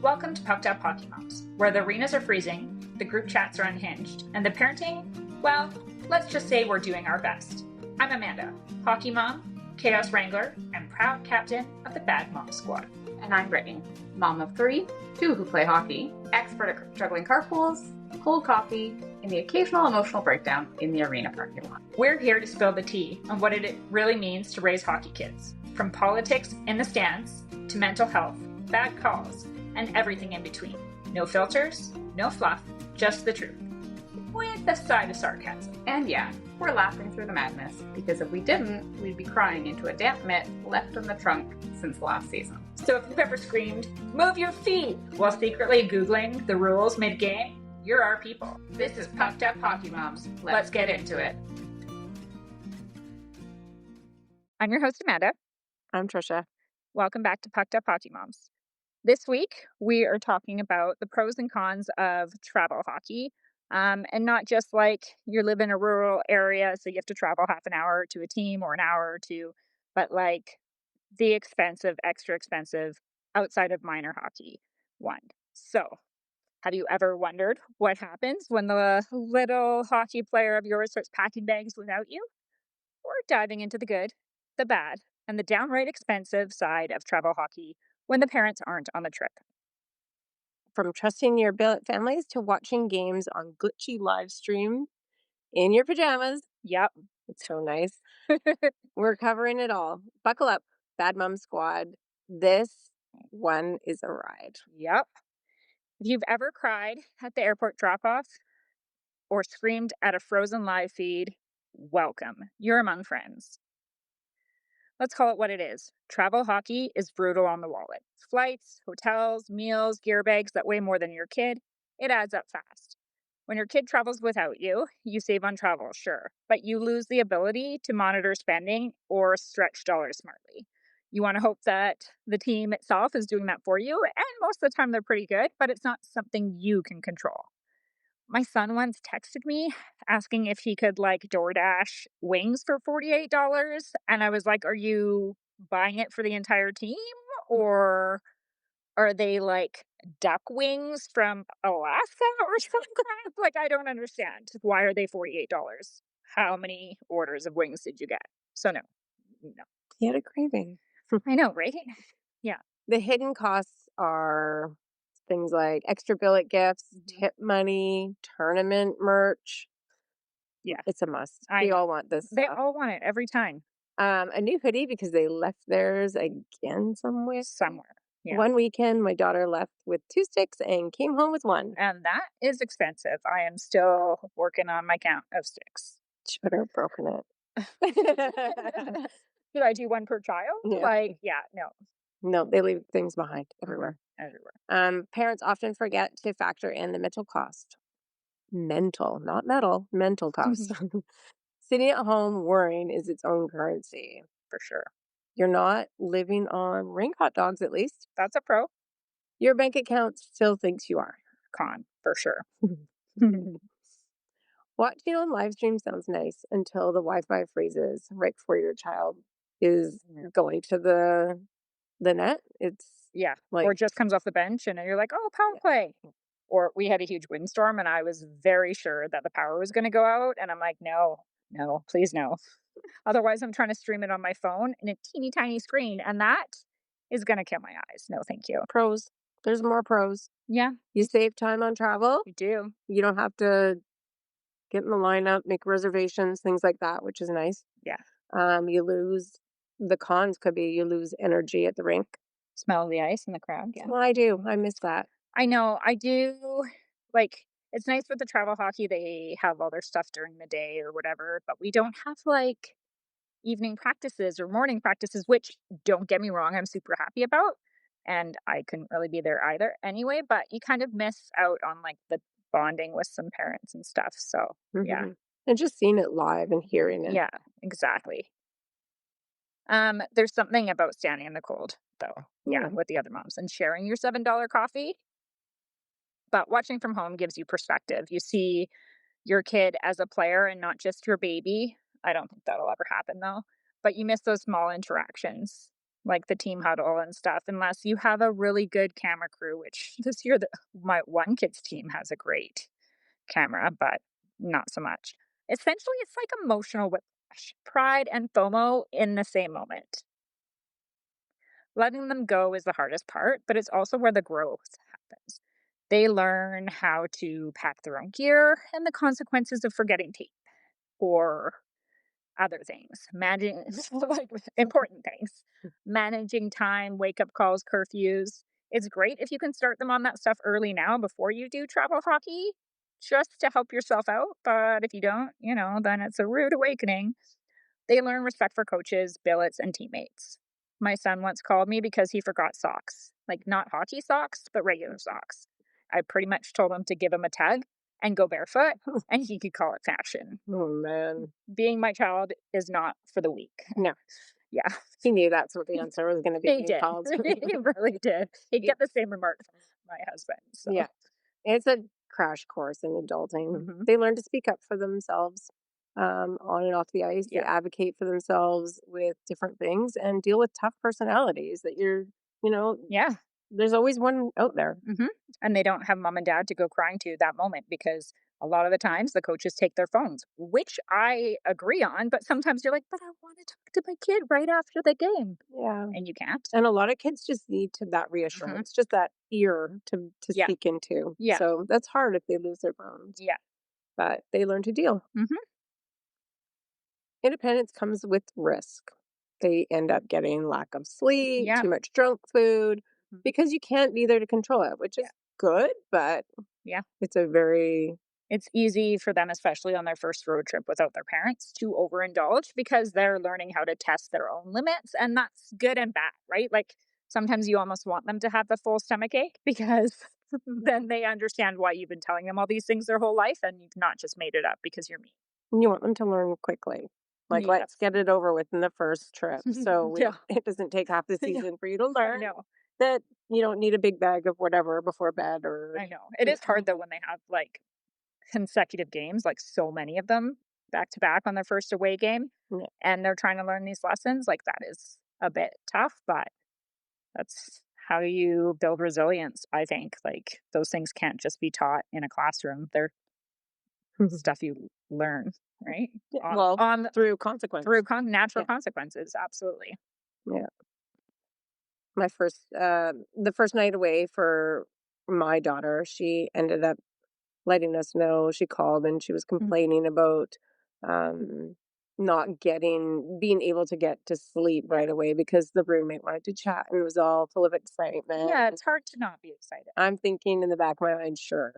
Welcome to Pucked Up Hockey Moms, where the arenas are freezing, the group chats are unhinged, and the parenting, well, let's just say we're doing our best. I'm Amanda, hockey mom, chaos wrangler, and proud captain of the Bad Mom Squad. And I'm Brittany, mom of three, two who play hockey, expert at juggling carpools, cold coffee, and the occasional emotional breakdown in the arena parking lot. We're here to spill the tea on what it really means to raise hockey kids, from politics in the stands to mental health, bad calls, and everything in between. No filters, no fluff, just the truth. With a side of sarcasm. And yeah, we're laughing through the madness, because if we didn't, we'd be crying into a damp mitt left in the trunk since last season. So if you've ever screamed, "Move your feet," while secretly Googling the rules mid-game, you're our people. This is Pucked Up Hockey Moms. Let's get into it. I'm your host, Amanda. I'm Tricia. Welcome back to Pucked Up Hockey Moms. This week, we are talking about the pros and cons of travel hockey. And not just like you live in a rural area, so you have to travel half an hour to a team or an hour or two, but like the expensive, extra expensive, outside of minor hockey one. So, have you ever wondered what happens when the little hockey player of yours starts packing bags without you? Or diving into the good, the bad, and the downright expensive side of travel hockey when the parents aren't on the trip? From trusting your billet families to watching games on glitchy live stream in your pajamas. Yep. It's so nice. We're covering it all. Buckle up, Bad Mom Squad. This one is a ride. Yep. If you've ever cried at the airport drop-off or screamed at a frozen live feed, welcome. You're among friends. Let's call it what it is. Travel hockey is brutal on the wallet. Flights, hotels, meals, gear bags that weigh more than your kid. It adds up fast. When your kid travels without you, you save on travel, sure, but you lose the ability to monitor spending or stretch dollars smartly. You want to hope that the team itself is doing that for you, and most of the time they're pretty good, but it's not something you can control. My son once texted me asking if he could like DoorDash wings for $48. And I was like, are you buying it for the entire team? Or are they like duck wings from Alaska or something? Like, I don't understand. Why are they $48? How many orders of wings did you get? So, no. He had a craving. I know, right? Yeah. The hidden costs are things like extra billet gifts, tip money, tournament merch. Yeah. It's a must. I We know. all want this They stuff. all want it every time. A new hoodie because they left theirs again somewhere. Yeah. One weekend, my daughter left with 2 sticks and came home with 1. And that is expensive. I am still working on my count of sticks. She better have broken it. Did I do one per child? Yeah. No. No, they leave things behind everywhere. Everywhere. Parents often forget to factor in the mental cost. Mental, not metal, mental cost. Sitting at home worrying is its own currency, For sure. You're not living on ring hot dogs, at least. That's a pro. Your bank account still thinks you are. Con, for sure. Watching on live stream sounds nice until the Wi-Fi freezes right before your child is going to the net. It's Yeah. like, Or it just comes off the bench and you're like, oh, power play. Or we had a huge windstorm and I was very sure that the power was going to go out. And I'm like, no, please no. Otherwise, I'm trying to stream it on my phone in a teeny tiny screen. And that is going to kill my eyes. No, thank you. pros. There's more pros. Yeah, You save time on travel. you do. You don't have to get in the lineup, make reservations, things like that, which is nice. Yeah. You lose, the cons could be you lose energy at the rink. Smell the ice in the crowd. Yeah. Well, I do. I miss that. I know. I do. Like, it's nice with the travel hockey. They have all their stuff during the day or whatever, but we don't have like evening practices or morning practices, which don't get me wrong, I'm super happy about. And I couldn't really be there either anyway, but you kind of miss out on like the bonding with some parents and stuff. So, yeah. And just seeing it live and hearing it. Yeah, exactly. There's something about standing in the cold, though. Yeah, with the other moms and sharing your $7 coffee. But watching from home gives you perspective. You see your kid as a player and not just your baby. I don't think that'll ever happen, though. But you miss those small interactions. like the team huddle and stuff, unless you have a really good camera crew, which this year, my one kid's team has a great camera, but not so much. Essentially, it's like emotional whiplash, pride and FOMO in the same moment. Letting them go is the hardest part, but it's also where the growth happens. They learn how to pack their own gear and the consequences of forgetting tape or other things, managing like important things, managing time, wake up calls, curfews. It's great if you can start them on that stuff early now before you do travel hockey, just to help yourself out. But if you don't, then it's a rude awakening. They learn respect for coaches, billets, and teammates. My son once called me because he forgot socks, like not hockey socks, but regular socks. I pretty much told him to give him a tug and go barefoot, and he could call it fashion. Oh, man. Being my child is not for the weak. No. Yeah, He knew that's what the answer was gonna be he when he did. called. He really did. He'd Yeah. get the same remark from my husband. So, Yeah. It's a crash course in adulting. mhm. They learn to speak up for themselves, on and off the ice. They Yeah, advocate for themselves with different things and deal with tough personalities that you know, yeah. there's always one out there. Hmm. And they don't have mom and dad to go crying to that moment because a lot of the times the coaches take their phones, which I agree on. But sometimes you're like, but I want to talk to my kid right after the game. Yeah. And you can't. And a lot of kids just need that Hmm. reassurance, just that ear to Yeah. speak into. Yeah. So that's hard if they lose their phones, Yeah. but they learn to deal. Hmm. Independence comes with risk. They end up getting lack of sleep, Yeah. too much junk food, Mhm. because you can't be there to control it, which Yeah. is good, but Yeah. it's a very It's easy for them, especially on their first road trip without their parents, to overindulge because they're learning how to test their own limits. And that's good and bad, right? Like sometimes you almost want them to have the full stomach ache because then they understand why you've been telling them all these things their whole life and you've not just made it up because you're mean. you want them to learn quickly. Like, let's Yes. get it over with in the first trip. So we Yeah. don't, it doesn't take half the Yeah. season for you to I learn know. that you don't need a big bag of whatever before bed or I know. It is hard though when they have like consecutive games, like so many of them back to back on their first away game, yeah. and they're trying to learn these lessons. Like that is a bit tough, but that's how you build resilience, I think. Like those things can't just be taught in a classroom. They're stuff you learn, right? Yeah, On, well, on through consequence. through natural Yeah. consequences. Absolutely. Yeah. My first the first night away for my daughter, she ended up letting us know. She called and she was Mhm. complaining about um not being able to get to sleep Yeah. right away because the roommate wanted to chat and was all full of excitement. Yeah, And it's hard to not be excited. I'm thinking in the back of my mind, sure,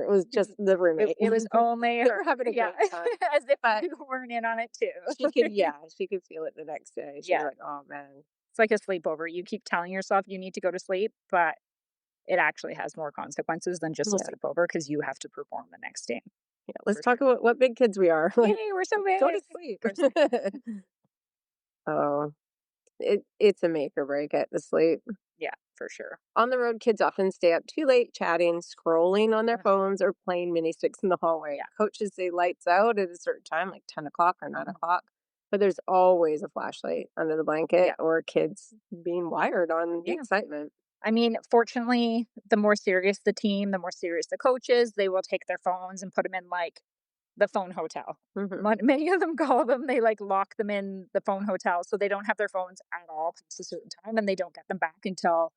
it was just the It, roommate. it was only They her. were having a Yeah. great time. As if But you weren't in on it too. she could feel it the next day. She was Yeah. like, oh man. It's like a sleepover. You keep telling yourself you need to go to sleep, but it actually has more consequences than just a Yeah. sleepover because you have to perform the next day. Yeah. Let's For talk sure. about what big kids we are. Like, Yay, we're so go to big. sleep. We're so big. Oh, it's a make or break at the sleep. Yeah, for sure. On the road, kids often stay up too late chatting, scrolling on their Ugh, phones, or playing mini sticks in the hallway. yeah. Coaches say lights out at a certain time, like 10 o'clock or 9 Mhm. o'clock, but there's always a flashlight under the blanket Yeah. or kids being wired on the Yeah. excitement. I mean, fortunately, the more serious the team, the more serious the coaches, they will take their phones and put them in like the phone hotel. Hmm. Many of them call them, they like lock them in the phone hotel so they don't have their phones at all past a certain time and they don't get them back until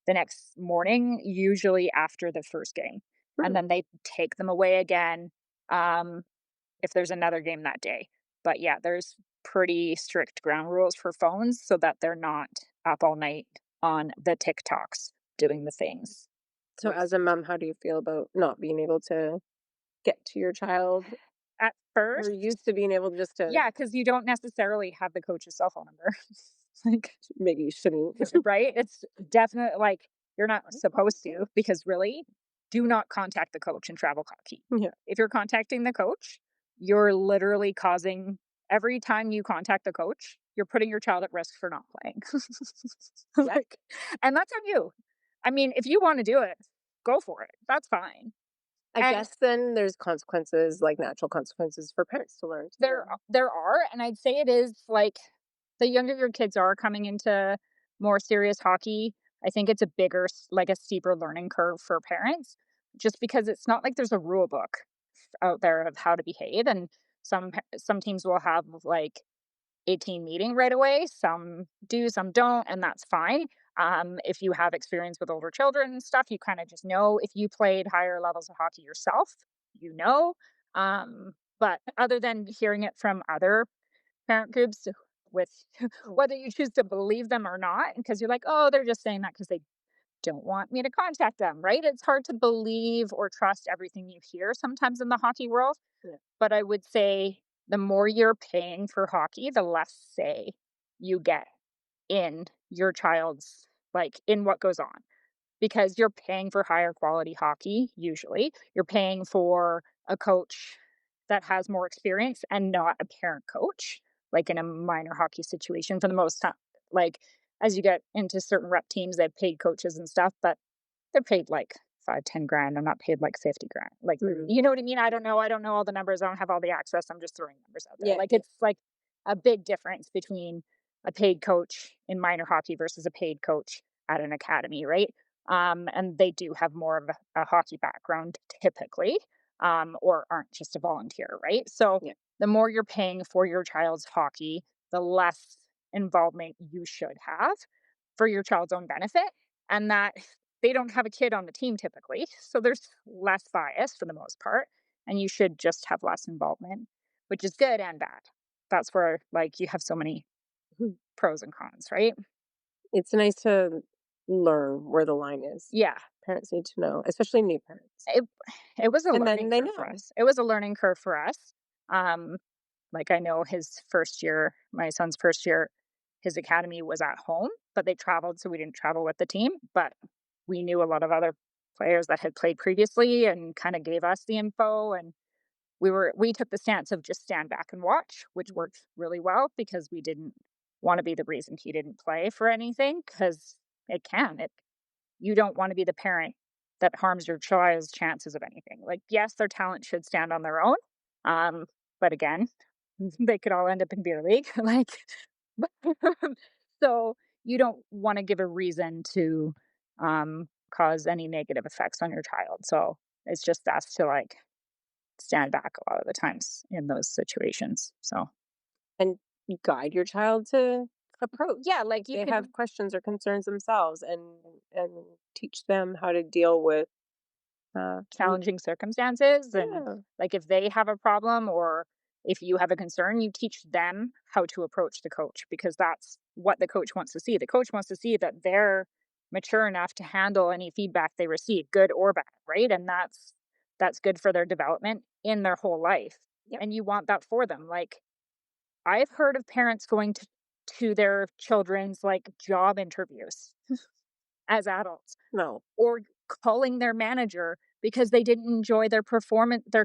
the next morning, usually after the first game. And Hmm. then they take them away again um, if there's another game that day. But yeah, there's pretty strict ground rules for phones so that they're not up all night on the TikToks doing the things. So, as a mom, how do you feel about not being able to get to your child? At We're first, used to being able just to, yeah, because you don't necessarily have the coach's cell phone number. Like, maybe you shouldn't. right? It's definitely like you're not supposed to because really, do not contact the coach in travel hockey. Yeah, If you're contacting the coach, you're literally causing every time you contact the coach, you're putting your child at risk for not playing. yeah. Like, and that's on you. I mean, if you want to do it, go for it. That's fine. I And guess then there's consequences, like natural consequences for parents to learn too. there are, and I'd say it is like the younger your kids are coming into more serious hockey, I think it's a bigger, like a steeper learning curve for parents, just because it's not like there's a rule book out there of how to behave. And some teams will have like 18 meeting right away. Some do, some don't, and that's fine. If you have experience with older children and stuff, you kind of just know if you played higher levels of hockey yourself, you know. But other than hearing it from other parent groups with whether you choose to believe them or not, because you're like, oh, they're just saying that because they don't want me to contact them, right? It's hard to believe or trust everything you hear sometimes in the hockey world. Yeah. But I would say the more you're paying for hockey, the less say you get in your child's, like, in what goes on, because you're paying for higher quality hockey. Usually you're paying for a coach that has more experience and not a parent coach, like in a minor hockey situation for the most time. Like, as you get into certain rep teams, they've paid coaches and stuff, but they're paid like 5, 10 grand. I'm not paid like 50 grand. Like, Mhm. you know what I mean? I don't know. I don't know all the numbers. I don't have all the access. I'm just throwing numbers out there. Yeah, Like, yeah. it's like a big difference between a paid coach in minor hockey versus a paid coach at an academy, right? And they do have more of a hockey background typically, or aren't just a volunteer, right? So Yeah. the more you're paying for your child's hockey, the less involvement you should have for your child's own benefit. And that they don't have a kid on the team typically. So there's less bias for the most part. And you should just have less involvement, which is good and bad. That's where, like, you have so many Mhm. pros and cons, right? It's nice to learn where the line is. Yeah. Parents need to know, especially new parents. It it was a And then learning they curve for know. us. It was a learning curve for us. Um, like, I know his first year, my son's first year, his academy was at home, but they traveled, so we didn't travel with the team. But we knew a lot of other players that had played previously and kind of gave us the info. And we took the stance of just stand back and watch, which Mhm. worked really well because we didn't want to be the reason he didn't play for anything, because it you don't want to be the parent that harms your child's chances of anything. Like, yes, their talent should stand on their own. Um, but again, they could all end up in beer league. Like, so you don't want to give a reason to cause any negative effects on your child. So it's just best to, like, stand back a lot of the times in those situations. So And you guide your child to approach yeah, if like, you they can have questions or concerns themselves, and teach them how to deal with w- challenging circumstances, and, yeah, like, if they have a problem or if you have a concern, you teach them how to approach the coach, because that's what the coach wants to see. The coach wants to see that they're mature enough to handle any feedback they receive, good or bad, right? And that's good for their development in their whole life. yep, And you want that for them. Like, I've heard of parents going to their children's, like, job interviews as adults, no, or calling their manager because they didn't enjoy their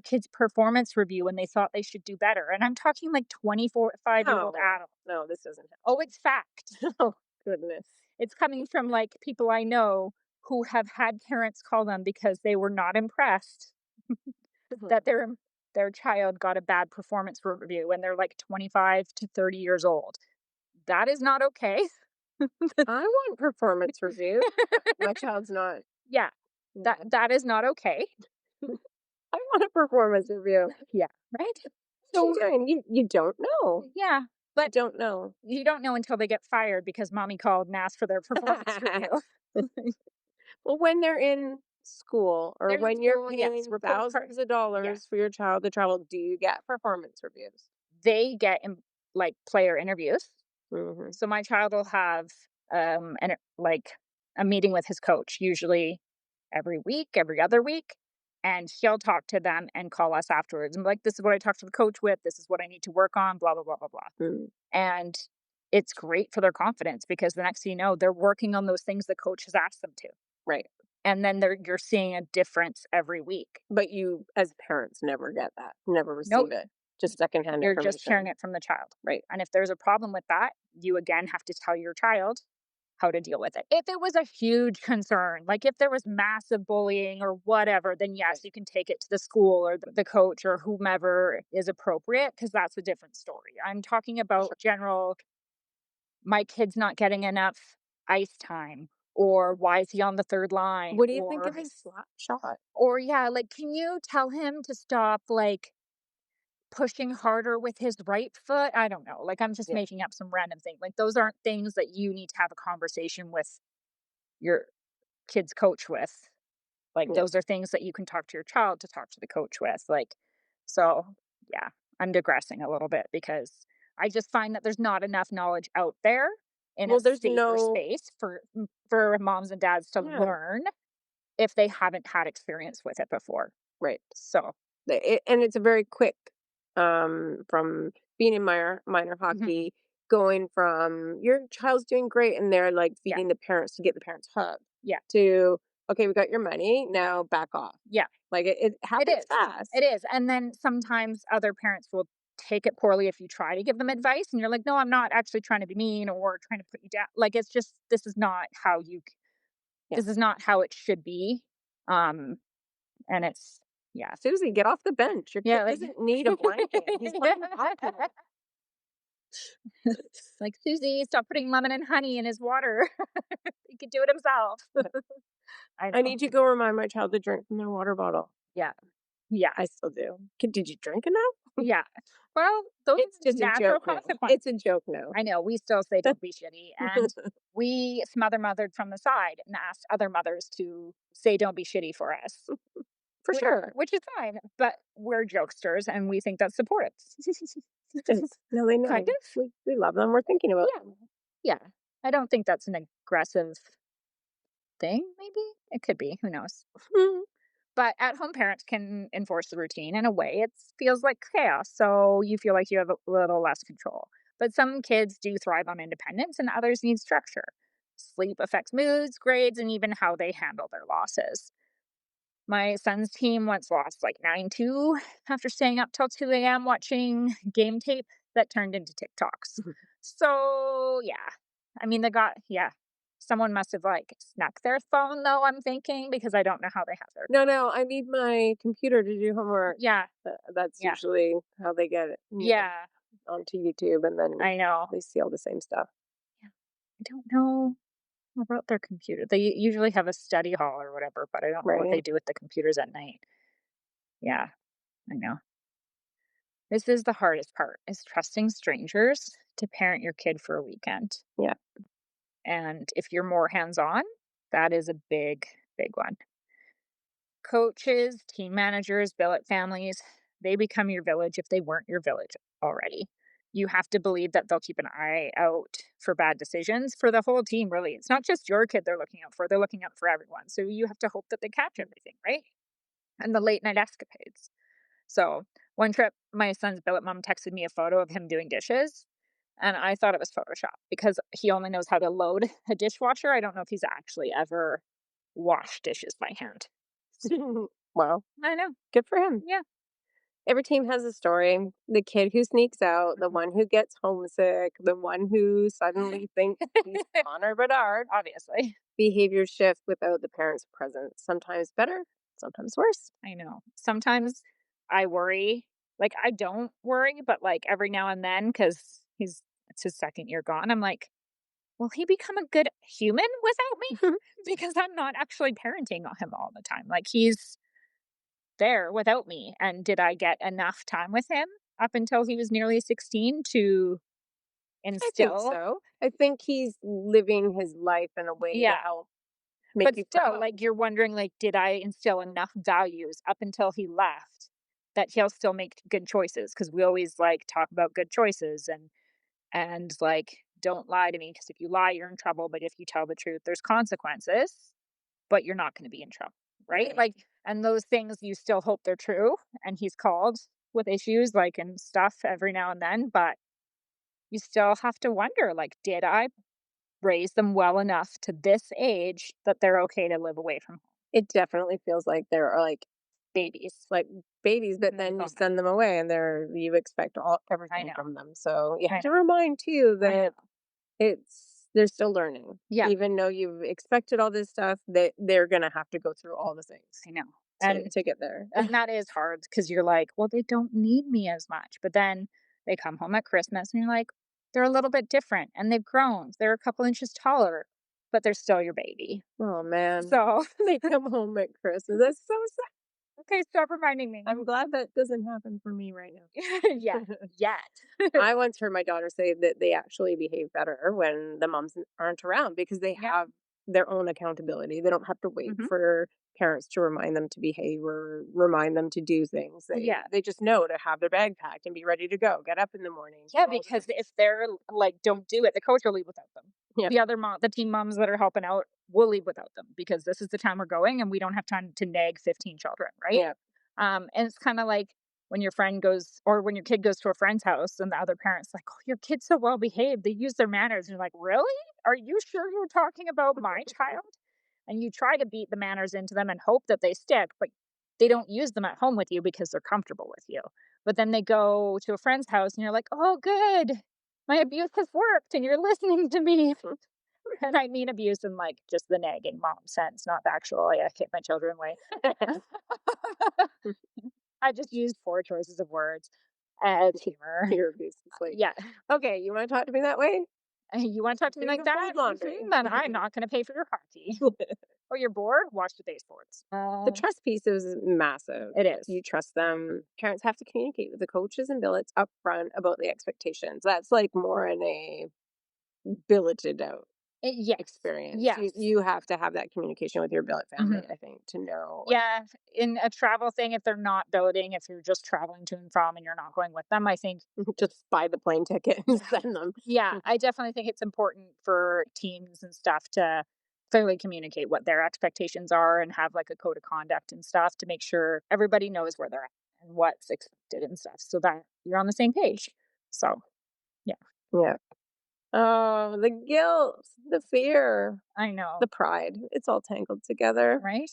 kid's performance review and they thought they should do better. And I'm talking like 24, 5-year-old no, adults. no, this doesn't Oh, it's fact. happen. Oh goodness. It's coming from, like, people I know who have had parents call them because they were not impressed that their child got a bad performance review when they're like 25 to 30 years old. That is not okay. I want performance review. My child's not. Yeah. Yeah. That is not okay. I want a performance review. Yeah, right? What you So, doing? You don't know. yeah, You but don't know. you don't know until they get fired because mommy called and asked for their performance review. Well, when they're in school or They're in when you're school, yes, paying report card. thousands of Yes, dollars for your child to travel, do you get performance reviews? they get like, player interviews. Hmm. So my child will have like a meeting with his coach, usually every week, every other week, and he'll talk to them and call us afterwards and be like, "This is what I talked to the coach with. This is what I need to work on." Blah blah blah blah blah. Mm, And it's great for their confidence because the next thing you know, they're working on those things the coach has asked them to, right. and then you're seeing a difference every week. But you, as parents, never get that, never No, receive it. Just secondhand you're just hearing information. it from the child. Right. And if there's a problem with that, you again have to tell your child how to deal with it. If it was a huge concern, like if there was massive bullying or whatever, then yes, Right. you can take it to the school or the coach or whomever is appropriate, because that's a different story. I'm talking For sure. about general, my kid's not getting enough ice time, or why is he on the third line, What do you think of his slap shot? or yeah, like, can you tell him to stop, like, pushing harder with his right foot? I don't know. Like, I'm just Yeah, making up some random thing. Like, those aren't things that you need to have a conversation with your kid's coach with. Like, yeah. those are things that you can talk to your child to talk to the coach with. Like, so yeah, I'm digressing a little bit because I just find that there's not enough knowledge out there in a Well, there's safer no space for moms and dads to yeah, learn if they haven't had experience with it before. right. So, And it's a very quick from being in minor mhm, hockey, going from your child's doing great and they're like yeah, feeding the parents to get the parents hooked yeah, to okay, we got your money, now back off. yeah. Like it It happens is. fast. It is. And then sometimes other parents will take it poorly if you try to give them advice and you're like, "No, I'm not actually trying to be mean or trying to put you down." Like, it's just Yeah. this is not how it should be. Um and it's yeah. Susie, get off the bench. Your Yeah, kid like doesn't need a blanket. He's playing hockey. like, "Susie, stop putting lemon and honey in his water. He could do it himself." I I know. need to go remind my child to drink from their water bottle. Yeah. Yeah. I still do. Kid, did you drink enough? Yeah. Well, those It's are just a natural joke now. consequences. It's a joke now. I know, we still say don't be shitty, and we mothered from the side and asked other mothers to say don't be shitty for us, For sure. which is fine, but we're jokesters and we think that's supportive. It is. No, they Kind know. of. We love them. We're thinking about Yeah. Yeah. I don't think that's an aggressive thing, maybe? It could be, who knows? them. But at home parents can enforce the routine in a way. It feels like chaos, so you feel like you have a little less control. But some kids do thrive on independence and others need structure. Sleep affects moods, grades, and even how they handle their losses. My son's team once lost like 9-2 after staying up till 2 a.m. watching game tape that turned into TikToks. So, yeah. I mean, yeah. Someone must have like snuck their phone, though, I'm thinking, because I don't know how they have their. No, no, I need my computer to do homework. Yeah. That's Yeah. usually how they get it, Yeah. onto YouTube, and then I know. they see all the same stuff. Yeah. I don't know about their computer. They usually have a study hall or whatever, but I don't know what Right? they do with the computers at night. Yeah, I know. This is the hardest part is trusting strangers to parent your kid for a weekend. Yeah. And if you're more hands-on, that is a big, big one. Coaches, team managers, billet families, they become your village if they weren't your village already. You have to believe that they'll keep an eye out for bad decisions for the whole team, really. It's not just your kid they're looking out for, they're looking out for everyone. So you have to hope that they catch everything, right? And the late night escapades. So one trip, my son's billet mom texted me a photo of him doing dishes. And I thought it was Photoshop because he only knows how to load a dishwasher. I don't know if he's actually ever washed dishes by hand. Wow. I know. Good for him. Yeah. Every team has a story. The kid who sneaks out, the one who gets homesick, the one who suddenly thinks he's Connor Bedard. Obviously. Behaviors shift without the parents present. Sometimes better, sometimes worse. I know. Sometimes I worry. Like, I don't worry, but like every now and then, because it's his second year gone, I'm like, will he become a good human without me? Because I'm not actually parenting him all the time. Like, he's there without me. And did I get enough time with him up until he was nearly 16 to I think instill? so. I think he's living his life in a way to Yeah. help make But you still, proud. like, you're wondering, like, did I instill enough values up until he left that he'll still make good choices? Because we always like talk about good choices and like, don't lie to me because if you lie, you're in trouble. But if you tell the truth, there's consequences, but you're not going to be in trouble. Right. Right. Like, and those things you still hope they're true. And he's called with issues like and stuff every now and then, but you still have to wonder, like, did I raise them well enough to this age that they're okay to live away from home? It definitely feels like there are Babies. like babies, but then you Oh, send them away and you expect I everything know. from them. So you I have to know. remind too I know. that they're still learning. Yeah, Even though you've expected all this stuff, that they're gonna have to go through all the things I know. to And to get there. that is hard because you're like, well, they don't need me as much. But then they come home at Christmas and you're like, they're a little bit different and they've grown. They're a couple inches taller. but they're still your baby. Oh, man. So, They come home at Christmas. That's so sad. okay, stop reminding me. I'm glad that doesn't happen for me right Yeah, now. yet. I once heard my daughter say that they actually behave better when the moms aren't around because they Yeah. have their own accountability. They don't have to wait Mhm. for parents to remind them to behave or remind them to do things. Yeah. They just know to have their bag packed and be ready to go. Get up in the morning. Yeah, Do all the because things. if they're like, don't do it, the coach will leave without them. Yep. The other mom, the team moms that are helping out will leave without them because this is the time we're going and we don't have time to nag 15 children, right? Yeah. And it's kind of like when your friend goes or when your kid goes to a friend's house and the other parent's like, oh, your kid's so well behaved. They use their manners. And you're like, really? Are you sure you're talking about my child? And you try to beat the manners into them and hope that they stick, but they don't use them at home with you because they're comfortable with you. But then they go to a friend's house and you're like, oh, good. My abuse has worked and you're listening to me. And I mean abuse in like just the nagging mom sense, not the actual, I hit my children way. I just used poor choices of words as humor. Your abuse is like, Yeah. okay, you want to talk to me that way? You want to talk to me Do like the that? fold laundry. Then I'm not going to pay for your hockey. Oh, you're bored? Watch the baseboards. The trust piece is massive. It is. You trust them. Parents have to communicate with the coaches and billets upfront about the expectations. That's like more in a billeted out Yes. experience. Yes. You have to have that communication with your billet family, Mhm. I think, to know. Yeah, in a travel thing, if they're not billeting, if you're just traveling to and from and you're not going with them, I think Just buy the plane ticket and send them. yeah, I definitely think it's important for teams and stuff to clearly communicate what their expectations are and have like a code of conduct and stuff to make sure everybody knows where they're at and what's expected and stuff so that you're on the same page. So, yeah, Yeah. Oh, the guilt, the fear, I know, the pride. It's all tangled together. right?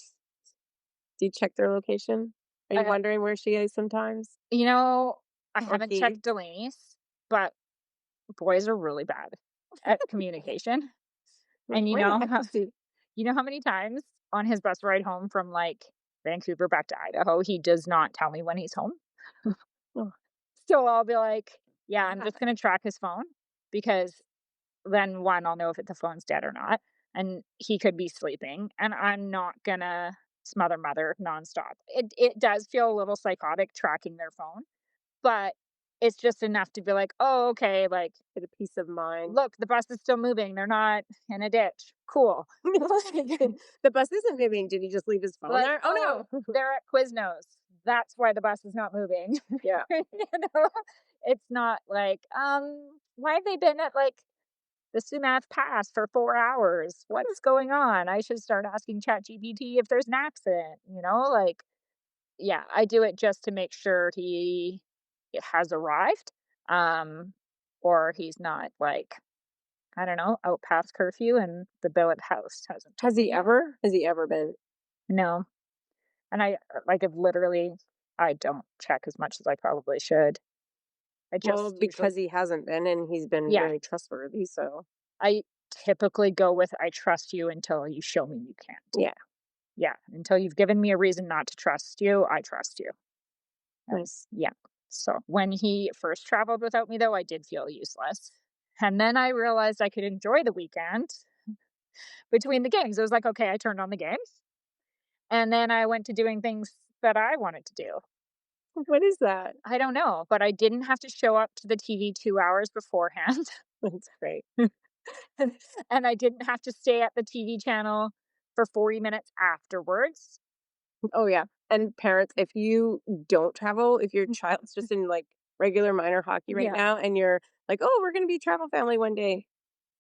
Do you check their location? Are you Uh, wondering where she is sometimes? you know, I Or haven't he? checked Delaney's, but boys are really bad at communication. Like, And where the heck is he? you know how many times on his bus ride home from like Vancouver back to Idaho, he does not tell me when he's home. Oh, So I'll be like, yeah, I'm yeah. just gonna track his phone because then one, I'll know if the phone's dead or not. And he could be sleeping and I'm not gonna smother mother nonstop. It does feel a little psychotic tracking their phone, but it's just enough to be like, oh, okay, like Get a peace of mind. look, the bus is still moving. They're not in a ditch. Cool. The bus isn't moving. Did he just leave his phone Like, there? oh, Oh no. they're at Quiznos. That's why the bus is not moving. Yeah. You know, it's not like, why have they been at like the Sumac Pass for 4 hours? What's going on? I should start asking ChatGPT if there's an accident. Like, yeah, I do it just to make sure he has arrived, um, or he's not like I don't know out past curfew and the billet house hasn't told Has he me yet. ever? Has he ever been? No. And I like, have literally I don't check as much as I probably should. I Well, just usually because he hasn't been and he's been yeah, very trustworthy, so I typically go with, "I trust you until you show me you can't." yeah. Yeah, until you've given me a reason not to trust you, I trust you. And Nice. yeah. So, when he first traveled without me, though, I did feel useless. And then I realized I could enjoy the weekend between the games. It was like, "Okay, I turned on the games, and then I went to doing things that I wanted to do." What is that? I don't know, but I didn't have to show up to the TV 2 hours beforehand, That's great. and I didn't have to stay at the TV channel for 40 minutes afterwards. Oh yeah. And parents, if you don't travel, if your child's just in like regular minor hockey right Yeah, now and you're like, "Oh, we're going to be travel family one day."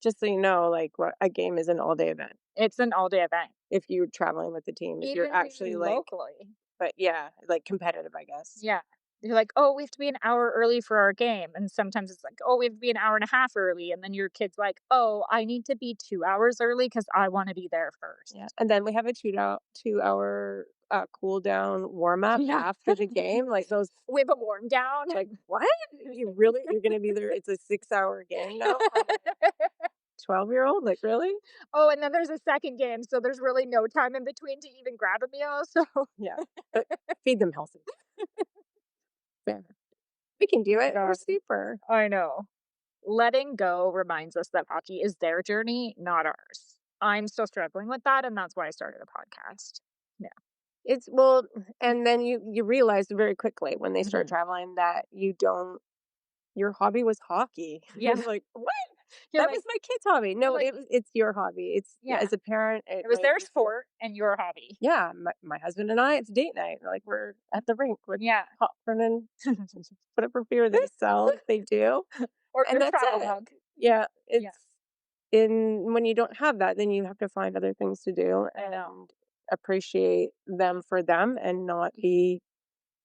Just so you know, like what a game is an all-day event it's an all-day event, if you're traveling with the team. If you're even actually like, locally. but yeah, like competitive, I guess. Yeah. You're like, "Oh, we have to be an hour early for our game," and sometimes it's like, "Oh, we have to be an hour and a half early," and then your kid's like, "Oh, I need to be 2 hours early because I wanna be there first." Yeah. And then we have a 2 hour cool down warm up Yeah. after the game. Like those We have a warm down. like what? You're gonna be there? It's a 6 hour game now for a 12-year-old? Like really? Oh, and then there's a second game, so there's really no time in between to even grab a meal, so Yeah. But feed them healthy. Fair. We can do it. We're God, super. I know. Letting go reminds us that hockey is their journey, not ours. I'm still struggling with that, and that's why I started a podcast. Yeah. It's well, and then you realize very quickly when they start Mhm. traveling that you don't your hobby was hockey. Yeah. You're like, "What? You're That like was my kid's hobby." you're No, like it's your hobby. It's yeah. as a parent, It was like their sport and your hobby. yeah, my husband and I, it's date night. Like we're at the rink with Yeah. popcorn and whatever beer they sell, they do, Or and your that's travel it. mug. Yeah, Yeah. it's in when you don't have that, then you have to find other things to do I know. and appreciate them for them and not be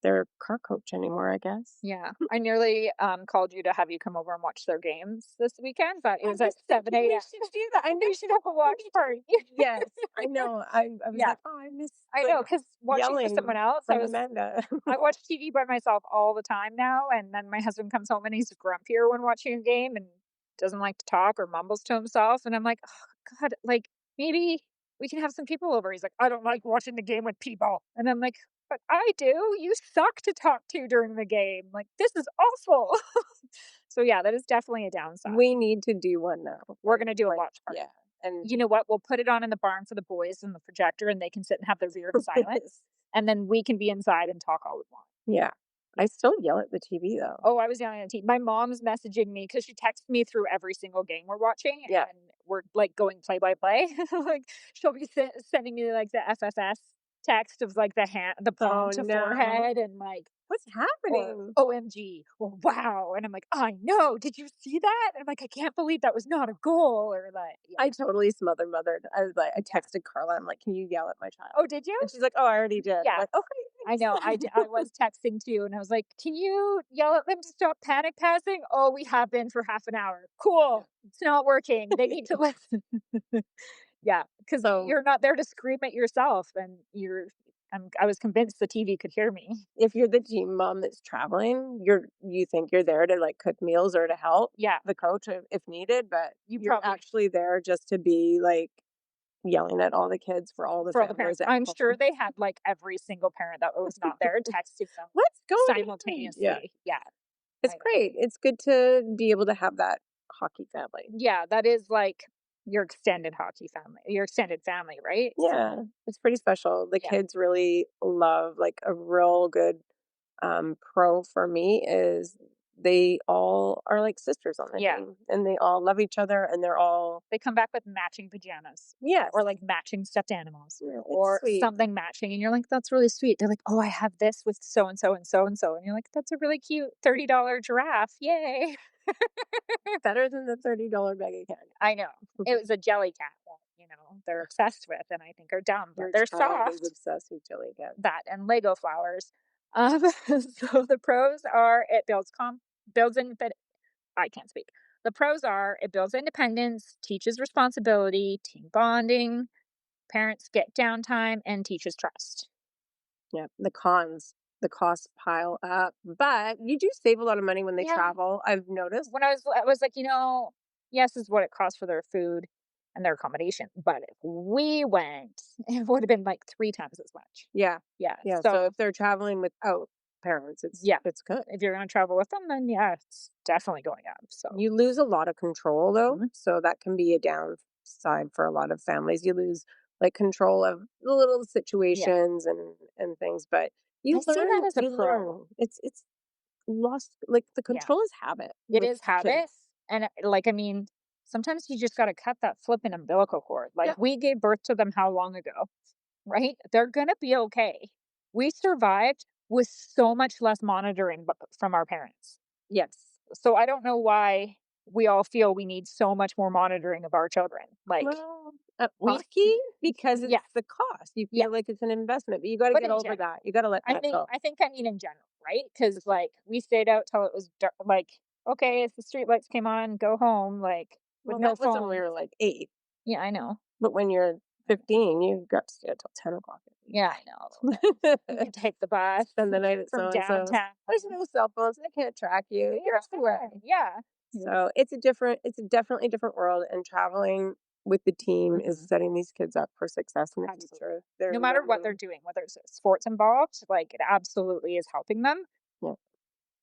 their car coach anymore, I guess. Yeah. I nearly, called you to have you come over and watch their games this weekend, but it I was at was 7 thinking we AM. should do that. I know We should have a watch party. yes, I know. I was Yeah. like, "Oh, I miss, I like, know, because watching with someone yelling else, from Amanda." I watch TV by myself all the time now, and then my husband comes home and he's grumpier when watching a game and doesn't like to talk or mumbles to himself, and I'm like, "Oh, God, like, maybe we can have some people over." He's like, "I don't like watching the game with people." And I'm like, "But I do. You suck to talk to during the game. Like, this is awful." So, yeah, that is definitely a downside. We need to do one now. We're gonna do a Like, watch party. yeah, and You know what? We'll put it on in the barn for the boys and the projector, and they can sit and have their beer in silence, and then we can be inside and talk all we want. yeah. I still yell at the TV though. Oh, I was yelling at the team. My mom's messaging me because she texts me through every single game we're watching, Yeah. and we're like going play by play. Like she'll be sending me like the FFS text of like the palm Oh to no. forehead and like What's or happening? OMG or wow, and I'm like I know. Did you see that? And I'm like I can't believe that was not a goal or like yeah. I totally mothered. I was like, I Yeah. texted Carla. I'm like, "Can you yell at my child?" Oh, did you? And she's like, "Oh, I already did." I'm Yeah. like, "Okay, I know. I was texting too, and I was like, "Can you yell at them to stop panic passing?" "Oh, we have been for half an hour." "Cool. It's not working. They need to listen." Yeah, because So you're not there to scream at yourself, and I was convinced the TV could hear me. if you're the team mom that's traveling, you think you're there to like cook meals or to help Yeah, the coach if needed, but you you're probably actually there just to be like yelling at all the kids for all the for all the families parents. at I'm sure home. they had like every single parent that was not there texting them What's going on? Yeah, simultaneously. Yeah, it's I know. great. It's good to be able to have that hockey family. Yeah, that is like your extended hockey family, your extended family, right? Yeah, So it's pretty special. The yeah, kids really love like a real good pro for me is they all are like sisters on the yeah. team and they all love each other and they're all They come back with matching pajamas yes. or like matching stuffed animals Yeah, it's or sweet. something matching. And you're like, that's really sweet. They're like, oh, I have this with so and so and so and so. And you're like, that's a really cute $30 giraffe. Yay. Better than the $30 bag of candy. I know. It was a jelly cat that, they're obsessed with and I think are dumb, but Your they're child is soft. obsessed with jelly cats. That and Lego flowers. So the pros are it builds in, but I can't speak. The pros are it builds independence, teaches responsibility, team bonding, parents get downtime and teaches trust. Yeah, the cons, the costs pile up, but you do save a lot of money when they Yeah. travel. I've noticed. When I was like, yes, this is what it costs for their food and their accommodation. But if we went, it would have been like 3 times as much. Yeah, Yeah. yeah. So So if they're traveling without parents, yeah, it's good. if you're gonna travel with them, then yeah, it's definitely going up. So You lose a lot of control though, mhm. so that can be a downside for a lot of families. You lose like control of the little Yeah. situations and things, but I see that as a you pro. learn. It's lost like the Yeah. control is habit It with is habit. kids. And like I mean, sometimes you just gotta cut that flipping umbilical cord. Like Yeah. we gave birth to them how long ago? Right? They're gonna be okay. We survived with so much less monitoring from our parents. Yes. So I don't know why we all feel we need so much more monitoring of our children. Like Well, we hockey because yeah, it's the cost. You yeah. feel like it's an investment, but you got to But get in over general, that. You got to let that go. I mean in general, right? Because like we stayed out till it was dark, like okay, if the street lights came on, go home, like with Well, no that was when we phone. were like 8, Yeah, I know. but when you're 15, you got to stay until 10 o'clock. Yeah, I know a little bit. You At can take the bus Spend the night at from so and so's. downtown. There's no cell phones. They can't track you. You're everywhere. Yeah. Yeah. So it's a definitely different world. And traveling with the team is Mhm. setting these kids up for success in the Absolutely. future. They're No matter what they're learning. doing, whether it's sports involved, like it absolutely is helping them. Yeah.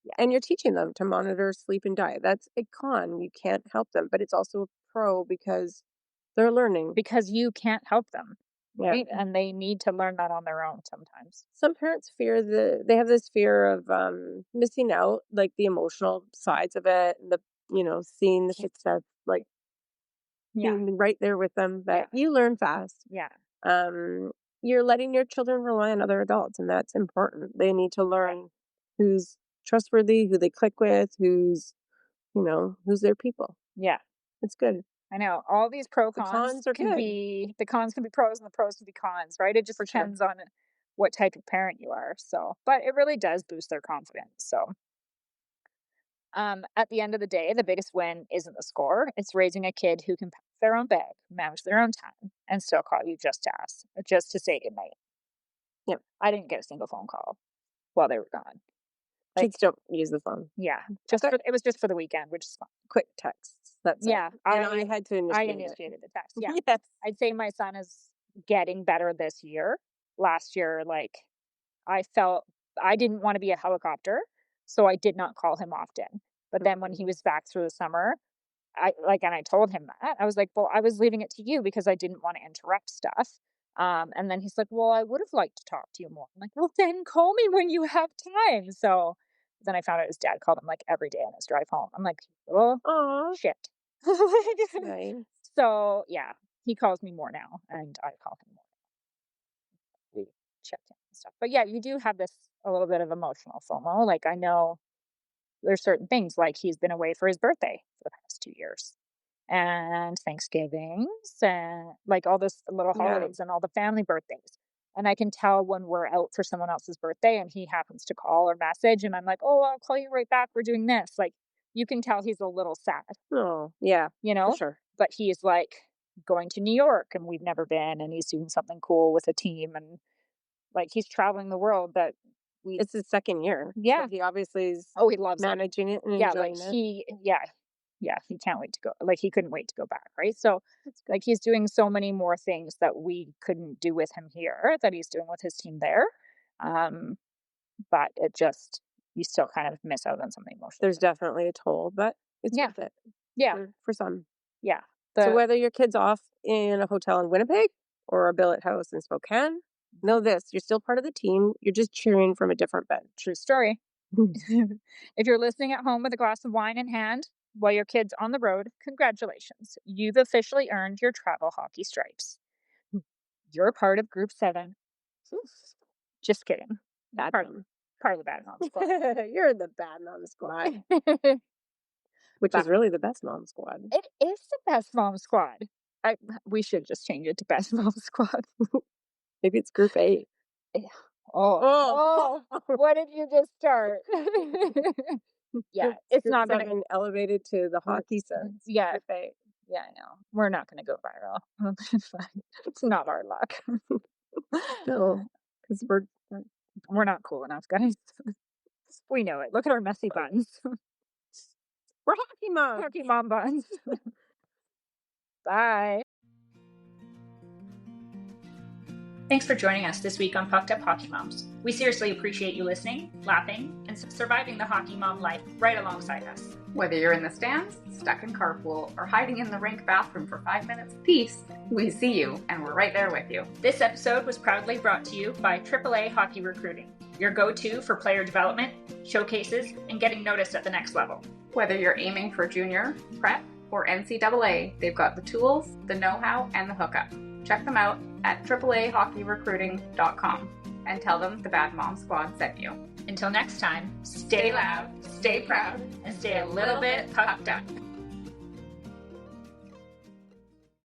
Yeah. And you're teaching them to monitor sleep and diet. That's a con. You can't help them, but it's also a pro because They're learning. because you can't help them, Yeah. right? And they need to learn that on their own sometimes. Some parents they have this fear of missing out, like the emotional sides of it, seeing the success, like Yeah. being right there with them. Yeah. But you learn fast. Yeah. Um, you're letting your children rely on other adults, and that's important. They need to learn who's trustworthy, who they click with, who's their people. Yeah. It's good. I know. All these pro The cons cons are can good, be the cons can be pros and the pros can be cons, right? It just for sure. depends on what type of parent you are. So, but it really does boost their confidence. So, at the end of the day, the biggest win isn't the score. It's raising a kid who can pack their own bag, manage their own time, and still call you just to say goodnight. Yep. I didn't get a single phone call while they were gone. Like, Kids don't use the phone. yeah, Okay. it was just for the weekend, which is fine. Quick texts. That's Yeah, it. And I had to I initiate it. initiated the text. Yeah, Yes. I'd say my son is getting better this year. Last year, like I felt I didn't want to be a helicopter, so I did not call him often. But then when he was back through the summer, and I told him that. I was like, "Well, I was leaving it to you because I didn't want to interrupt stuff." And then he's like, "Well, I would have liked to talk to you more." I'm like, "Well, then call me when you have time." So then I found out his dad called him like every day on his drive home. I'm like, "Oh, Aw. shit." Nice. So yeah, he calls me more now, and I call him more. We check in and stuff. But yeah, you do have this a little bit of emotional FOMO. Like I know there's certain things like he's been away for his birthday for the past 2 years and Thanksgivings and like all this little Yeah. holidays and all the family birthdays. And I can tell when we're out for someone else's birthday and he happens to call or message and I'm like, oh, I'll call you right back. We're doing this. Like you can tell he's a little sad, Oh, yeah, you for know, sure. but he's like going to New York and we've never been and he's doing something cool with a team and like he's traveling the world that we, It's his second year. yeah. So he obviously is Oh, he loves it. managing it and Yeah, like enjoying it. yeah, he can't wait to go. Like he couldn't wait to go back, right? So like he's doing so many more things that we couldn't do with him here that he's doing with his team there. Um, but it just you still kind of miss out on something emotional. There's definitely a toll, but it's Yeah. worth it Yeah, for some. yeah. So whether your kid's off in a hotel in Winnipeg or a billet house in Spokane, know this, you're still part of the team. You're just cheering from a different bench. True story. If you're listening at home with a glass of wine in hand while your kid's on the road, congratulations. You've officially earned your travel hockey stripes. You're part of Group 7. Just kidding. Bad Part, mom. part of the bad mom squad. You're the bad mom squad, It which is Bad. really the best mom squad. is the best mom squad. We should just change it to best mom squad. Maybe it's Group 8. Oh, what did you just start? Yeah, it's not going to. been elevated to the hockey sense. Yeah. Group 8. Yeah, I know. We're not going to go viral. It's not our luck. No, because We're not cool enough, guys. We know it. Look at our messy buns. we're hockey moms. Hockey mom buns. Bye. Thanks for joining us this week on Pucked Up Hockey Moms. We seriously appreciate you listening, laughing, and surviving the hockey mom life right alongside us. Whether you're in the stands, stuck in carpool, or hiding in the rink bathroom for 5 minutes apiece, we see you and we're right there with you. This episode was proudly brought to you by AAA Hockey Recruiting, your go-to for player development, showcases, and getting noticed at the next level. Whether you're aiming for junior, prep, or NCAA, they've got the tools, the know-how, and the hookup. Check them out at AAAHockeyRecruiting.com and tell them the Bad Mom Squad sent you. Until next time, stay loud, stay proud, and stay a little bit pucked up.